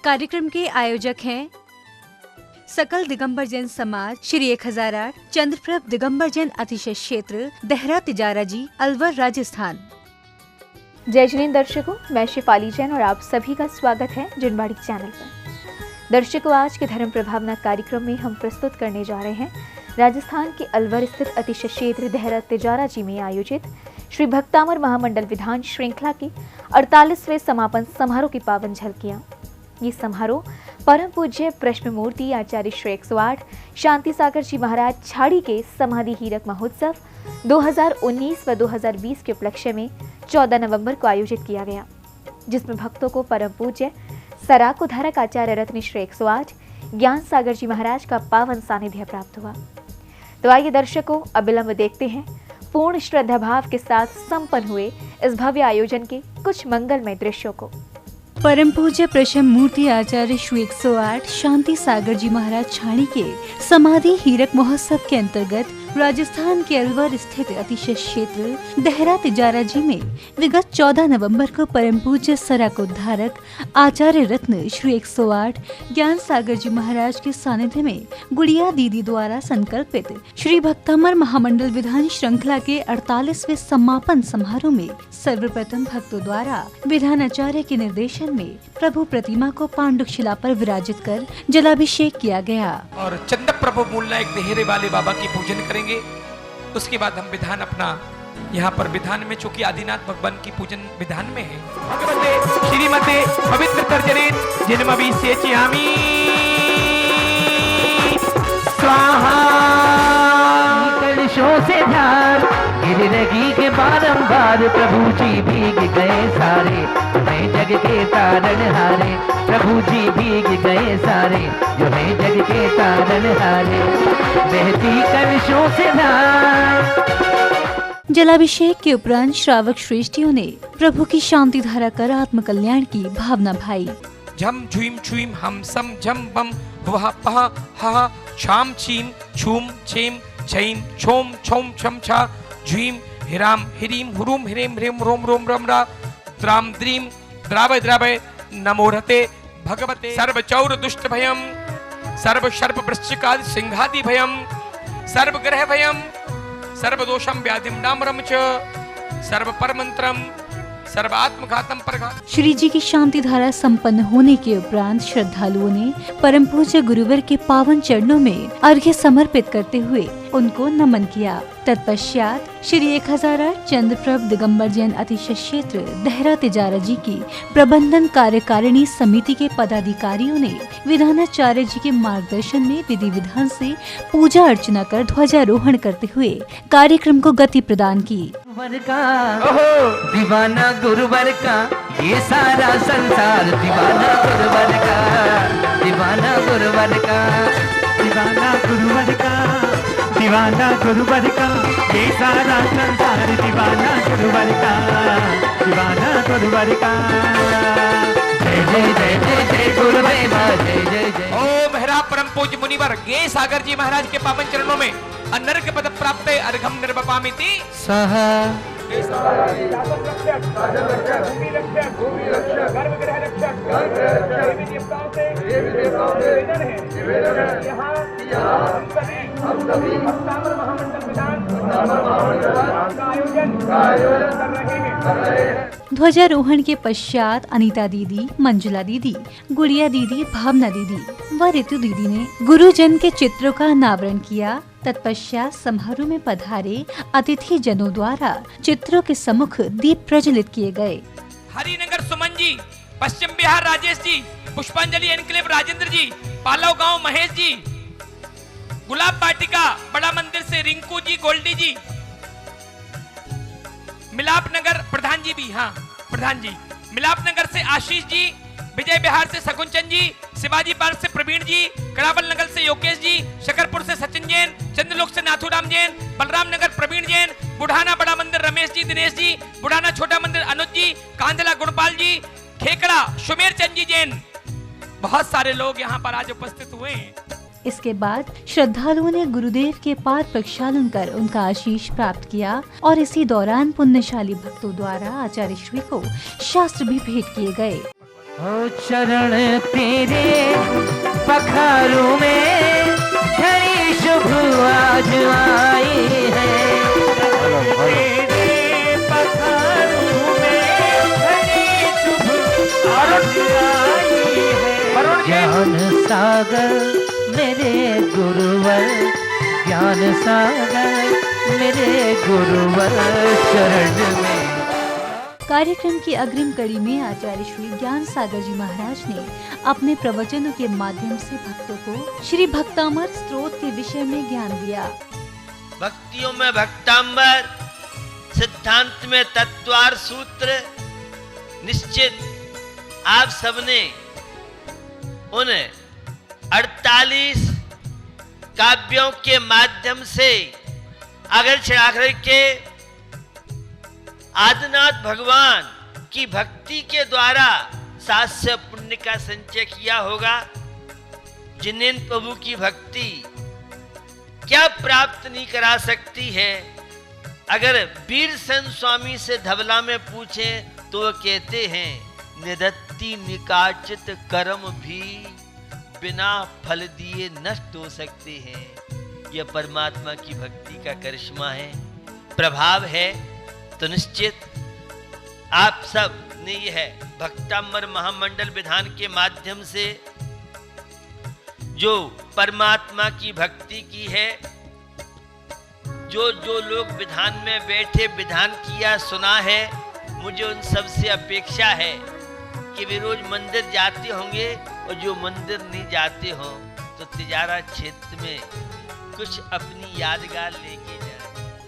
कार्यक्रम के आयोजक हैं सकल दिगंबर जैन समाज, श्री 1008 चंद्रप्रभ दिगंबर जैन अतिशय क्षेत्र, देहरा तिजारा जी, अलवर, राजस्थान। जय जिनेंद्र दर्शकों, मैं शिफाली जैन और आप सभी का स्वागत है जिनवाड़ी चैनल पर। दर्शकों, आज के धर्म प्रभावना कार्यक्रम में हम प्रस्तुत करने जा रहे हैं राजस्थान के अलवर स्थित अतिशय क्षेत्र देहरा तिजारा जी में आयोजित श्री भक्तामर महामंडल विधान श्रृंखला के 48वें समापन समारोह की पावन झलकियां। ये समारोह परम पूज्य प्रश्न मूर्ति आचार्य श्री 108 शांति सागर जी महाराज छाड़ी के समाधि हीरक महोत्सव 2019 व 2020 के उपलक्ष्य में 14 नवंबर को आयोजित किया गया, जिसमें भक्तों को परम पूज्य सराको धारक आचार्य रत्न श्री 108 ज्ञान सागर जी महाराज का पावन सानिध्य प्राप्त हुआ। तो आइए दर्शकों, अविलंब देखते हैं पूर्ण श्रद्धा भाव के साथ संपन्न हुए इस भव्य आयोजन के कुछ मंगलमय दृश्यों को। परम पूज्य प्रश्न मूर्ति आचार्य श्री 108 शांति सागर जी महाराज छाणी के समाधि हीरक महोत्सव के अंतर्गत राजस्थान के अलवर स्थित अतिशय क्षेत्र देहरा तिजारा जी में विगत 14 नवंबर को परम पूज्य सराकोद्धारक आचार्य रत्न श्री 108 ज्ञान सागर जी महाराज के सानिध्य में गुड़िया दीदी द्वारा संकल्पित श्री भक्तामर महामंडल विधान श्रृंखला के 48वें समापन समारोह में सर्वप्रथम भक्तों द्वारा विधानाचार्य के निर्देशन में प्रभु प्रतिमा को पांडुक शिला पर विराजित कर जलाभिषेक किया गया और चंद प्रभु मूलना एक देहरे वाले बाबा की पूजन करेंगे। उसके बाद हम विधान अपना यहाँ पर विधान में, चूंकि आदिनाथ भगवान की पूजन विधान में है, भगवते श्रीमते पवित्र तर्जनेत जन्मभि सेचयामि स्वाहा। कलशों से ध्यान गिरगी के बारंबार प्रभु जी भीग गए सारे, मैं जग के तारण हारे। प्रभु जी भीग गए सारे, जो है जग के तारण हारे। बहती कलशों से ध्यान। जलाभिषेक के उपरांत श्रावक श्रेष्ठियों ने प्रभु की शांति धारा कर आत्म कल्याण की भावना भाई। झम झुम छुम हम सम झम बम वह पह हा छाम छीम छूम छेम छैम छोम छोम छम छा झीम हिराम हिरीम हुरुम हिरेम ह्रेम रोम रोम रम रा द्राम द्रीम द्रावय द्रावय नमोरते भगवते सर्व चौर दुष्ट भयम सर्व सर्प वृश्चिकादि सिंहादि भयम सर्व ग्रह भयम सर्व दोषम व्याधिम डामरम च सर्व परमंत्रम सर्व आत्मघातम परघात। श्री जी की शांति धारा संपन्न होने के उपरांत श्रद्धालुओं ने परम पूज्य गुरुवर के पावन चरणों में अर्घ्य समर्पित करते हुए उनको नमन किया। तत्पश्चात श्री 1008 चंद्रप्रभ दिगंबर जैन अतिशय क्षेत्र देहरा तिजारा जी की प्रबंधन कार्यकारिणी समिति के पदाधिकारियों ने विधानाचार्य जी के मार्गदर्शन में विधि विधान से पूजा अर्चना कर ध्वजारोहण करते हुए कार्यक्रम को गति प्रदान की। दीवाना गुरुवर का ये सारा संसार, दीवाना गुरुवर का, दीवाना गुरुवर का, दीवाना गुरुवर का, दीवाना गुरुवर का, ये सारा संसार, दीवाना गुरुवर का, दीवाना गुरुवर का। जय जय जय जय जय गुरुदेवा, जय जय जय। ओम हरा परम पूज्य मुनिवर गे सागर जी महाराज के पावन चरणों में अनर्घ पद प्राप्त अर्घम निर्वपामिति सह। ध्वजारोहण के पश्चात अनीता दीदी, मंजुला दीदी, गुड़िया दीदी, भावना दीदी व ऋतु दीदी ने गुरुजन के चित्रों का अनावरण किया। तत्पश्चात समारोह में पधारे अतिथि जनों द्वारा चित्रों के सम्मुख दीप प्रज्वलित किए गए। हरिनगर सुमन जी, पश्चिम बिहार राजेश जी, पुष्पांजलि एनक्लेव राजेंद्र जी, पालव गांव महेश जी, गुलाब वाटिका बड़ा मंदिर से रिंकू जी, गोल्डी जी, मिलाप नगर प्रधान जी भी, हाँ प्रधान जी, मिलाप नगर से आशीष जी, विजय बिहार से सकुंचन जी, शिवाजी पार्क से प्रवीण जी, करावल नगर से योगेश जी, शकरपुर से सचिन जैन, चंद्रलोक से नाथूराम जैन, बलराम नगर प्रवीण जैन, बुढ़ाना बड़ा मंदिर रमेश जी, दिनेश जी, बुढ़ाना छोटा मंदिर अनुज जी, कांधला गुणपाल जी, खेकड़ा सुमेर चंद जी जैन। बहुत सारे लोग यहाँ पर आज उपस्थित हुए हैं। इसके बाद श्रद्धालुओं ने गुरुदेव के पाद प्रक्षालन कर उनका आशीष प्राप्त किया और इसी दौरान पुण्यशाली भक्तों द्वारा आचार्य श्री को शास्त्र भी भेंट किए गए। ओ चरण तेरे पखारों में घड़ी शुभ आज आई है। तेरे पखारों में घड़ी शुभ आज आई है। ज्ञान सागर मेरे गुरुवर, ज्ञान सागर मेरे गुरुवर शरण में। कार्यक्रम की अग्रिम कड़ी में आचार्य श्री ज्ञान सागर जी महाराज ने अपने प्रवचनों के माध्यम से भक्तों को श्री भक्तामर स्त्रोत के विषय में ज्ञान दिया। भक्तियों में भक्तांबर, सिद्धांत में तत्वार सूत्र निश्चित आप सबने उन 48 काव्यों के माध्यम से अगर चढ़ाकर के आदिनाथ भगवान की भक्ति के द्वारा सास्य पुण्य का संचय किया होगा। जिन्हें प्रभु की भक्ति क्या प्राप्त नहीं करा सकती है। अगर वीर सेन स्वामी से धवला में पूछे तो वो कहते हैं निदत्ति निकाचित कर्म भी बिना फल दिए नष्ट हो सकते हैं। यह परमात्मा की भक्ति का करिश्मा है, प्रभाव है। तो निश्चित आप सब ने यह भक्तामर महामंडल विधान के माध्यम से जो परमात्मा की भक्ति की है, जो जो लोग विधान में बैठे विधान किया सुना है, मुझे उन सब से अपेक्षा है कि वे रोज मंदिर जाते होंगे और जो मंदिर नहीं जाते हो तो तिजारा क्षेत्र में कुछ अपनी यादगार लेके जाए।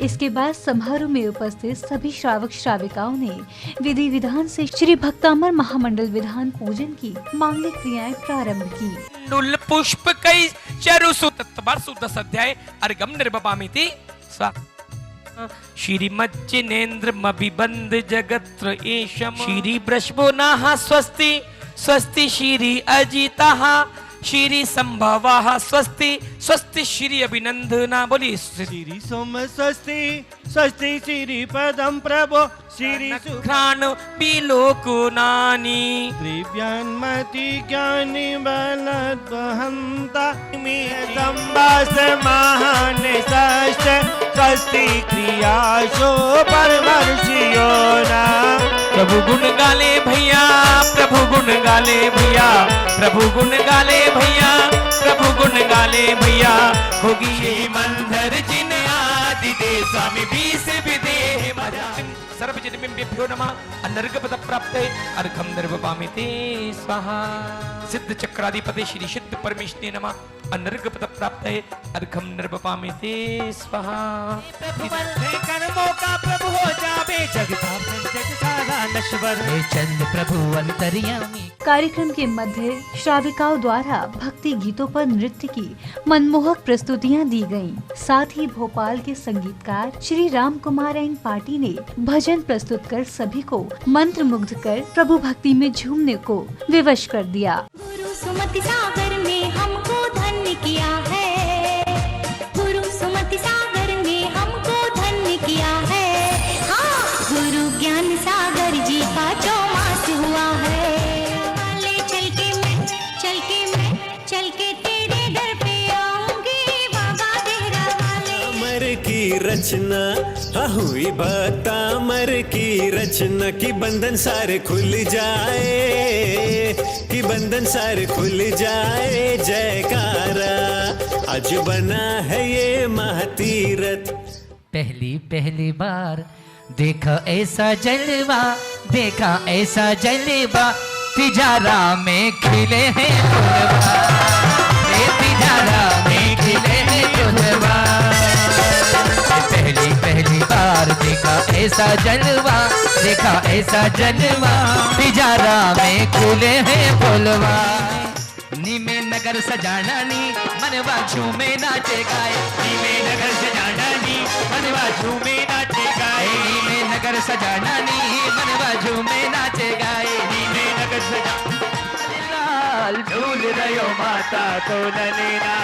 इसके बाद समारोह में उपस्थित सभी श्रावक श्राविकाओं ने विधि विधान से श्री भक्तामर महामंडल विधान पूजन की मांगलिक क्रियाएं प्रारंभ की। नुल पुष्प कई चरु सुतत्वर सुदस अध्याय अर्घम निर्वपामिति श्रीमज्जिनेन्द्र मबिबंध जगत्र एशम श्री वृषभो नाहा स्वस्ति स्वस्ति श्री अजिताः श्री संभवाः स्वस्ति स्वस्ति श्री अभिनंदना। बोली श्री सोम स्वस्ति स्वस्ति श्री पदम प्रभो श्री सुघ्राण बिलोकुनानि दिव्यान्मति ज्ञानी बलद्वहंता संवास महान सष्ट स्वस्ति क्रियाशो परमर्षियो ना। प्रभु गुण गाले भैया, प्रभु गुण गाले भैया, प्रभु गुण गाले भैया, प्रभु गुण गाले भैया। होगी ये मंदिर जिन आदि दे स्वामी बीस विदेह मजा। सर्वजनमेभ्यो नमः। अनर्घपद प्राप्ते अर्घम निर्वपामिते स्वाहा। सिद्ध चक्राधिपते श्री सिद्ध परमेश्वरे नमः। अनर्घपद प्राप्ते अर्घम निर्वपामिते स्वाहा। कर्मों का प्रभु हो जावे जग सारा नश्वर चंद प्रभु अंतर्यामी। कार्यक्रम के मध्य श्राविकाओं द्वारा भक्ति गीतों पर नृत्य की मनमोहक प्रस्तुतियां दी गयीं। साथ ही भोपाल के संगीतकार श्री राम कुमार एन पार्टी ने भजन प्रस्तुत कर सभी को मंत्र मुग्ध कर प्रभु भक्ति में झूमने को विवश कर दिया। गुरु सुमति सागर में हमको धन्य किया है, गुरु सुमति सागर में हमको धन्य किया है। हाँ, गुरु ज्ञान सागर जी का चौमास हुआ है। चल के तेरे दर पे आऊंगी बाबा तेरा वाले। अमर की रचना हुई भक्तामर की रचना की बंधन सारे खुल जाए, कि बंधन सारे खुल जाए। जयकारा आज बना है ये महातीरथ। पहली बार देखा ऐसा जलवा, देखा ऐसा जलवा। तिजारा में खिले हैं फुलवा, तिजारा में खिले हैं फुलवा। पहली बार देखा ऐसा जलवा, देखा ऐसा जलवा। तिजारा में खुले हैं फुलवा। नीमे नगर सजाना नी मनवा झूमे नाचे गाए। नीमे नगर सजाना नी मनवा झूमे नाचे गाए। नीमे नगर सजाना नी मनवा झूमे नाचे गाए। नीमे नगर सजाना लाल झूल रयो माता तो नैना।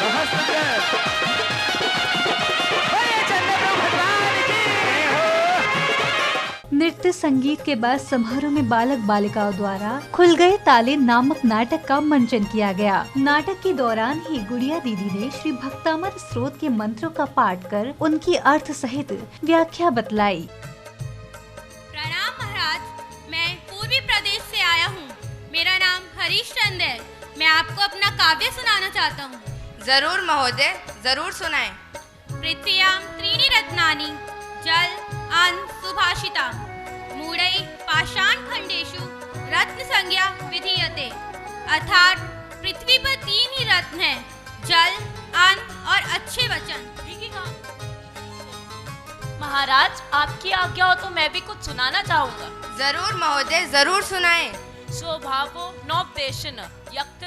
बहुत सुंदर। चंद्र भगवान की हो। संगीत के बाद समारोह में बालक बालिकाओं द्वारा खुल गए ताले नामक नाटक का मंचन किया गया। नाटक के दौरान ही गुड़िया दीदी ने श्री भक्तामर स्रोत के मंत्रों का पाठ कर उनकी अर्थ सहित व्याख्या बतलाई। प्रणाम महाराज, मैं पूर्वी प्रदेश से आया हूँ। मेरा नाम हरीश चंद है। मैं आपको अपना काव्य सुनाना चाहता हूँ। जरूर महोदय, जरूर सुनाएं। पृथ्व्यां त्रीणि रत्नानि जल अन्न सुभाषिता मूढ़ै पाषाण खंडेषु रत्न संज्ञा विधीयते। अर्थात पृथ्वी पर 3 ही रत्न हैं, जल, अन्न और अच्छे वचन। महाराज, आपकी आज्ञा हो तो मैं भी कुछ सुनाना चाहूँगा। जरूर महोदय, जरूर सुनाएं। स्वभावो नोपदेशन यक्त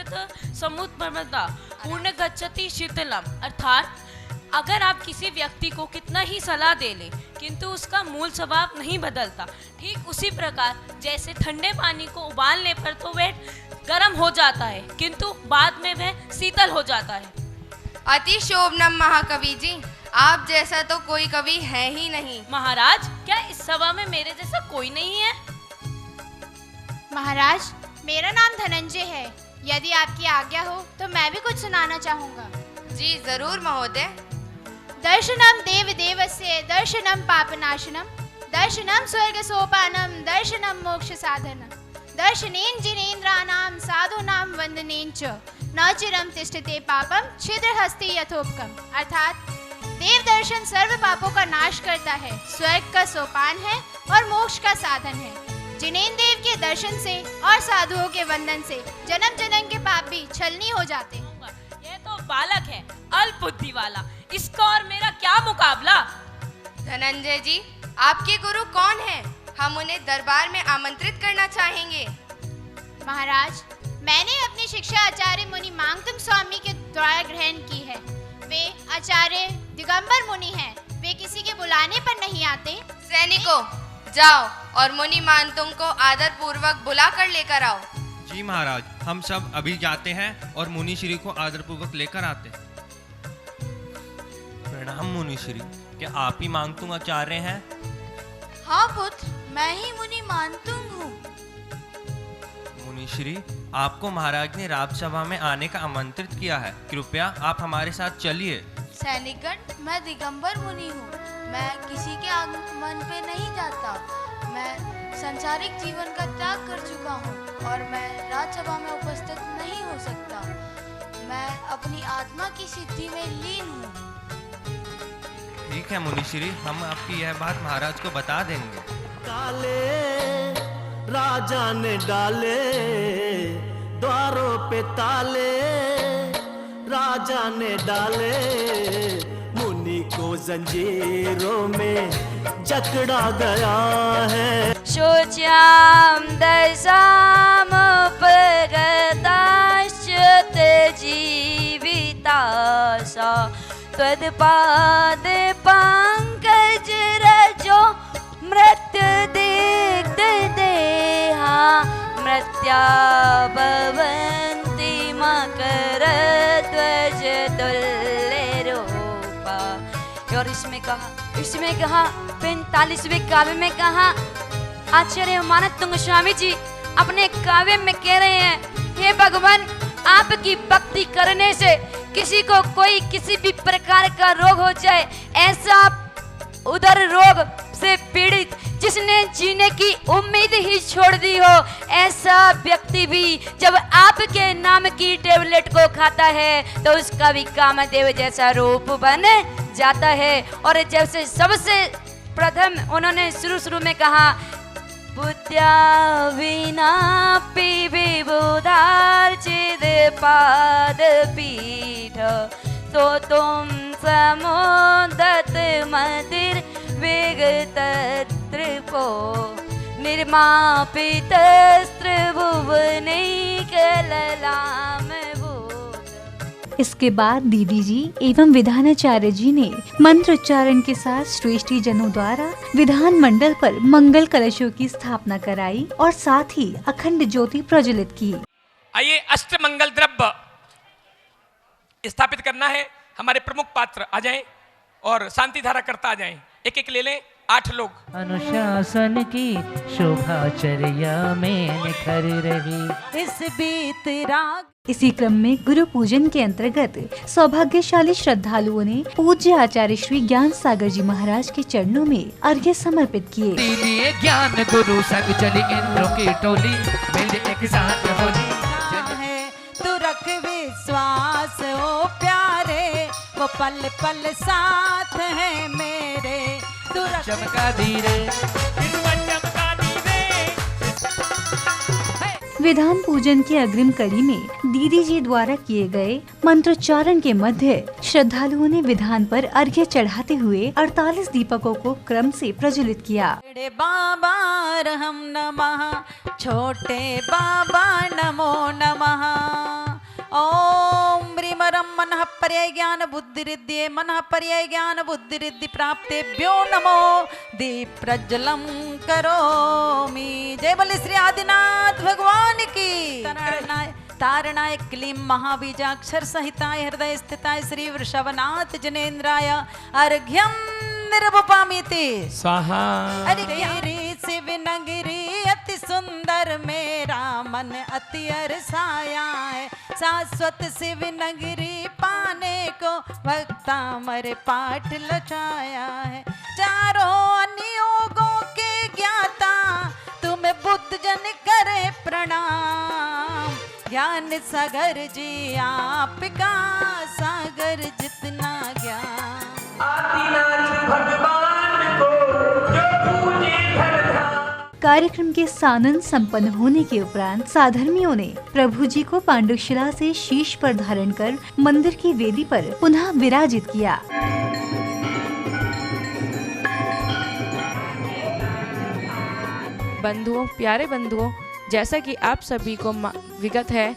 समुद्रमता पूर्ण गच्छति शीतलम। अर्थात अगर आप किसी व्यक्ति को कितना ही सलाह दे ले किंतु उसका मूल स्वभाव नहीं बदलता, ठीक उसी प्रकार जैसे ठंडे पानी को उबालने पर तो वह गर्म हो जाता है किंतु बाद में वह शीतल हो जाता है। अति शोभनम महाकवि जी, आप जैसा तो कोई कवि है ही नहीं। महाराज, क्या इस सभा में मेरे जैसा कोई नहीं है? महाराज, मेरा नाम धनंजय है। यदि आपकी आज्ञा हो तो मैं भी कुछ सुनाना चाहूँगा। जी जरूर महोदय। दर्शनम देव देवस्य दर्शनम पापनाशनम दर्शनम स्वर्ग सोपानम दर्शनम मोक्ष साधनम दर्शनेन जिनेन्द्राणाम साधूनाम वंदनेन च न चिरम तिष्ठते पापम छिद्र हस्ते यथोपकम। अर्थात देव दर्शन सर्व पापों का नाश करता है, स्वर्ग का सोपान है और मोक्ष का साधन है। जिनेन्द्र देव के दर्शन से और साधुओं के वंदन से जन्म जन्म के पाप भी छलनी हो जाते हैं। यह तो बालक है, अल्प बुद्धि वाला, इसका और मेरा क्या मुकाबला। धनंजय जी, आपके गुरु कौन हैं? हम उन्हें दरबार में आमंत्रित करना चाहेंगे। महाराज, मैंने अपनी शिक्षा आचार्य मुनि मांगतुंग स्वामी के द्वारा ग्रहण की है। वे आचार्य दिगंबर मुनि हैं। वे किसी के बुलाने पर नहीं आते। सैनिकों, जाओ और मुनि मानतुंग को आदर पूर्वक बुला कर लेकर आओ। जी महाराज, हम सब अभी जाते हैं और मुनि श्री को आदर पूर्वक लेकर आते हैं। प्रणाम मुनि श्री, क्या आप ही मांगतुंग आचार्य हैं? हाँ पुत्र, मैं ही मुनि मानतुंग हूँ। मुनि श्री, आपको महाराज ने राजसभा में आने का आमंत्रित किया है, कृपया आप हमारे साथ चलिए। सैनिकगण, मैं दिगंबर मुनि हूँ। मैं किसी के आगमन पे नहीं जाता। मैं संसारिक जीवन का त्याग कर चुका हूँ और मैं राजसभा में उपस्थित नहीं हो सकता। मैं अपनी आत्मा की सिद्धि में लीन हूँ। ठीक है मुनि श्री, हम आपकी यह बात महाराज को बता देंगे। ताले राजा ने डाले, द्वारों पे ताले राजा ने डाले, मुनि को जंजीरों में जकड़ा गया है। शोच्याम दशाम प्रगताश्च जीवितासा त्वदपाद पंकज रजो मृत्यु दिग्ध देहा मृत्या भवन्ति मकर ध्वज तुल्य रूपा। और इसमें कहा 45वें काव्य में कहा, आचार्य मानतुंग स्वामी जी अपने काव्य में कह रहे हैं, हे भगवान, आपकी भक्ति करने से किसी को कोई किसी भी प्रकार का रोग हो जाए, ऐसा उदर रोग से पीड़ित जिसने जीने की उम्मीद ही छोड़ दी हो, ऐसा व्यक्ति भी जब आपके नाम की टेबलेट को खाता है तो उसका भी कामदेव जैसा रूप बन जाता है। और जैसे सबसे प्रथम उन्होंने शुरू में कहा, बुद्ध्या विना पि विबुधार्चित पाद पीठ तो तुम समुदत मदिर विगतत्रिपो निर्मापित स्त्रिभुवने कललाम। इसके बाद दीदी जी एवं विधानाचार्य जी ने मंत्रोच्चारण के साथ श्रेष्ठी जनों द्वारा विधान मंडल पर मंगल कलशों की स्थापना कराई और साथ ही अखंड ज्योति प्रज्वलित की। आइए अष्ट मंगल द्रव्य स्थापित करना है। हमारे प्रमुख पात्र आ जाएं और शांति धारा करता आ जाएं। एक एक ले लें 8 लोग। अनुशासन की शोभाचर्या में निखर रही इस बीत राग। इसी क्रम में गुरु पूजन के अंतर्गत सौभाग्यशाली श्रद्धालुओं ने पूज्य आचार्य श्री ज्ञान सागर जी महाराज के चरणों में अर्घ्य समर्पित किए। दिए ज्ञान गुरु संग चली इंद्रों की टोली, मिल एक साथ होली है तू रख विश्वास ओ प्यारे, वो पल पल साथ है मेरे, तू रख चमका धीरे विधान पूजन की अग्रिम कड़ी में दीदी जी द्वारा किए गए मंत्रोच्चारण के मध्य श्रद्धालुओं ने विधान पर अर्घ्य चढ़ाते हुए 48 दीपकों को क्रम से प्रज्वलित किया। बड़े बाबा रहम नमः, छोटे बाबा नमो नमः। ओम ब्रीमरम मनः पर्याय ज्ञान बुद्धिरिद्धि, मनः पर्याय ज्ञान बुद्धिरिद्धि प्राप्तेभ्यो नमो दीप प्रज्वलम करोमि। जय बोले श्री आदिनाथ भगवान की। तारणाय क्लीं महाबीजाक्षर सहिताय हृदय स्थिताय श्री वृषभनाथ जनेन्द्राय अर्घ्यम निर्वपामिति स्वाहा। अरे शिव नगरी अति सुंदर, मेरा मन अति अरसाया है, शाश्वत शिव नगरी पाने को भक्तामर पाठ लचाया है। चारों नियोगों के ज्ञाता तुम्हें बुद्ध जन करे प्रणाम। ज्ञान सागर जी आपका सागर जितना ज्ञान। कार्यक्रम के सानंद संपन्न होने के उपरांत साधर्मियों ने प्रभु जी को पांडुशिला से शीश पर धारण कर मंदिर की वेदी पर पुनः विराजित किया। बंधुओं, प्यारे बंधुओं, जैसा कि आप सभी को विगत है,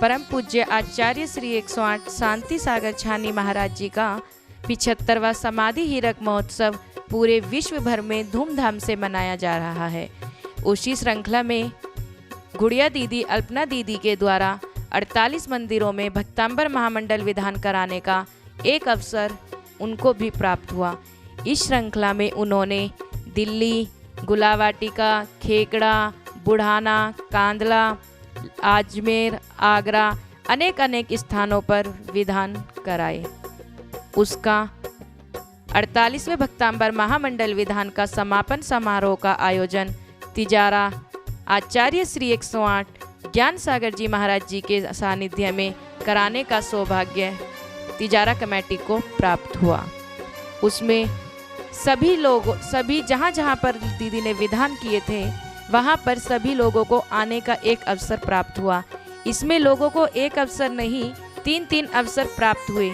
परम पूज्य आचार्य श्री 108 शांति सागर छानी महाराज जी का 75वां समाधि हीरक महोत्सव पूरे विश्व भर में धूमधाम से मनाया जा रहा है। उसी श्रृंखला में गुड़िया दीदी अल्पना दीदी के द्वारा 48 मंदिरों में भक्तांबर महामंडल विधान कराने का एक अवसर उनको भी प्राप्त हुआ। इस श्रृंखला में उन्होंने दिल्ली, गुलावाटिका, खेकड़ा, बुढ़ाना, कांदला, अजमेर, आगरा अनेक स्थानों पर विधान कराए। उसका 48वें भक्तांबर महामंडल विधान का समापन समारोह का आयोजन तिजारा आचार्य श्री 108 ज्ञान सागर जी महाराज जी के सानिध्य में कराने का सौभाग्य तिजारा कमेटी को प्राप्त हुआ। उसमें सभी जहाँ पर दीदी ने विधान किए थे वहाँ पर सभी लोगों को आने का एक अवसर प्राप्त हुआ। इसमें लोगों को एक अवसर नहीं 3 अवसर प्राप्त हुए।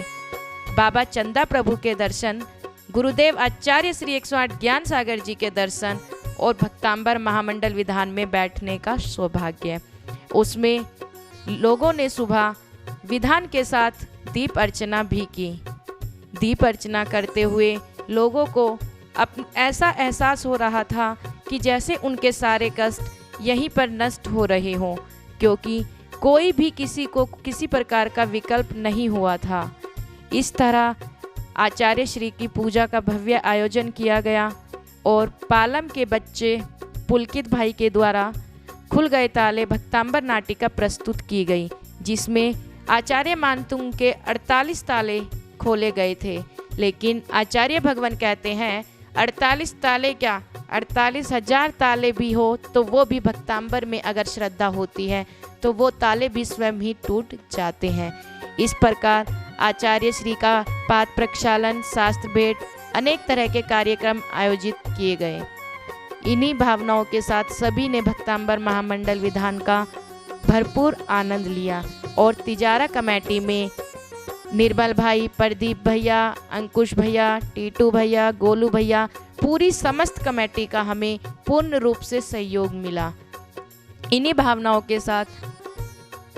बाबा चंदा प्रभु के दर्शन, गुरुदेव आचार्य श्री 108 ज्ञान सागर जी के दर्शन और भक्तांबर महामंडल विधान में बैठने का सौभाग्य। उसमें लोगों ने सुबह विधान के साथ दीप अर्चना भी की। दीप अर्चना करते हुए लोगों को ऐसा एहसास हो रहा था कि जैसे उनके सारे कष्ट यहीं पर नष्ट हो रहे हों, क्योंकि कोई भी किसी को किसी प्रकार का विकल्प नहीं हुआ था। इस तरह आचार्य श्री की पूजा का भव्य आयोजन किया गया और पालम के बच्चे पुलकित भाई के द्वारा खुल गए ताले भक्तांबर नाटिका प्रस्तुत की गई, जिसमें आचार्य मानतुंग के 48 ताले खोले गए थे। लेकिन आचार्य भगवान कहते हैं 48 ताले क्या, 48,000 ताले भी हो तो वो भी भक्तांबर में अगर श्रद्धा होती है तो वो ताले भी स्वयं ही टूट जाते हैं। इस प्रकार आचार्य श्री का पाद प्रक्षालन, शास्त्र भेंट, अनेक तरह के कार्यक्रम आयोजित किए गए। इन्हीं भावनाओं के साथ सभी ने भक्तांबर महामंडल विधान का भरपूर आनंद लिया और तिजारा कमेटी में निर्मल भाई, प्रदीप भैया, अंकुश भैया, टीटू भैया, गोलू भैया, पूरी समस्त कमेटी का हमें पूर्ण रूप से सहयोग मिला। इन्हीं भावनाओं के साथ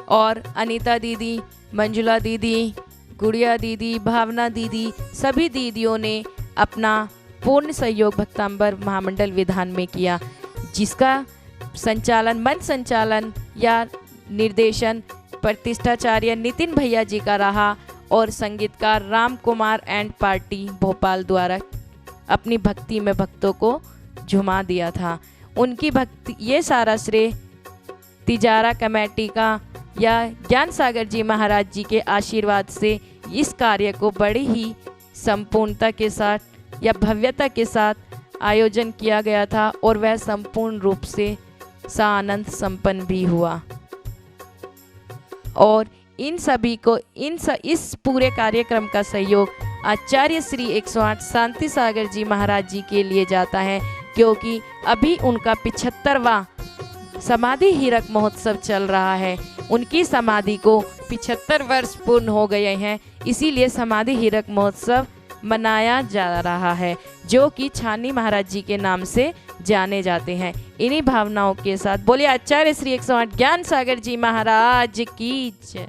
और अनीता दीदी, मंजुला दीदी, गुड़िया दीदी, भावना दीदी, सभी दीदियों ने अपना पूर्ण सहयोग भक्तांबर महामंडल विधान में किया, जिसका संचालन, मंच संचालन या निर्देशन प्रतिष्ठाचार्य नितिन भैया जी का रहा और संगीतकार राम कुमार एंड पार्टी भोपाल द्वारा अपनी भक्ति में भक्तों को झुमा दिया था। उनकी भक्ति, ये सारा श्रेय तिजारा कमेटी का या ज्ञान सागर जी महाराज जी के आशीर्वाद से इस कार्य को बड़ी ही संपूर्णता के साथ या भव्यता के साथ आयोजन किया गया था और वह संपूर्ण रूप से सानंद संपन्न भी हुआ। और इन सभी को इस पूरे कार्यक्रम का सहयोग आचार्य श्री 108 शांति सागर जी महाराज जी के लिए जाता है, क्योंकि अभी उनका 75वां समाधि हीरक महोत्सव चल रहा है। उनकी समाधि को 75 वर्ष पूर्ण हो गए हैं, इसीलिए समाधि हीरक महोत्सव मनाया जा रहा है, जो कि छानी महाराज जी के नाम से जाने जाते हैं। इन्हीं भावनाओं के साथ बोलिए आचार्य श्री 108 ज्ञान सागर जी महाराज की जय।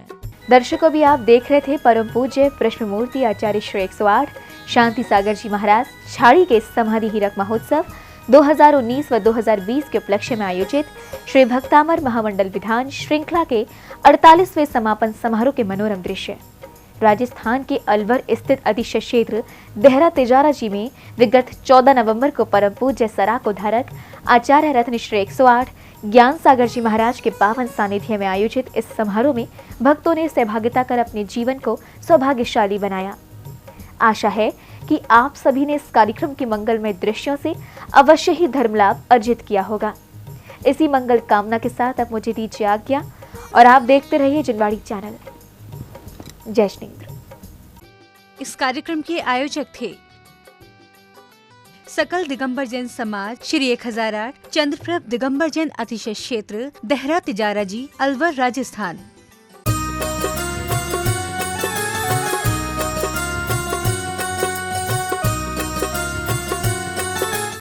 दर्शकों, भी आप देख रहे थे परम पूज्य प्रश्नमूर्ति आचार्य श्री 108 शांति सागर जी महाराज छाड़ी के समाधि हीरक महोत्सव 2019 व 2020 के उपलक्ष्य में आयोजित श्री भक्तामर महामंडल विधान श्रृंखला के 48वें समापन समारोह के मनोरम दृश्य। राजस्थान के अलवर स्थित अतिशय क्षेत्र देहरा तिजारा जी में विगत 14 नवंबर को परम पूज्य सराको धारक आचार्य रत्न श्री 108 ज्ञान सागर जी महाराज के पावन सानिध्य में आयोजित इस समारोह में भक्तों ने सहभागिता कर अपने जीवन को सौभाग्यशाली बनाया। आशा है कि आप सभी ने इस कार्यक्रम के मंगलमय दृश्यों से अवश्य ही धर्म लाभ अर्जित किया होगा। इसी मंगल कामना के साथ अब मुझे दीजिए आज्ञा और आप देखते रहिए जिनवाड़ी चैनल। जय श्रीन्द्र। इस कार्यक्रम के आयोजक थे सकल दिगंबर जैन समाज श्री 1008 चंद्रप्रभ दिगंबर जैन अतिशय क्षेत्र देहरा तिजारा जी अलवर राजस्थान।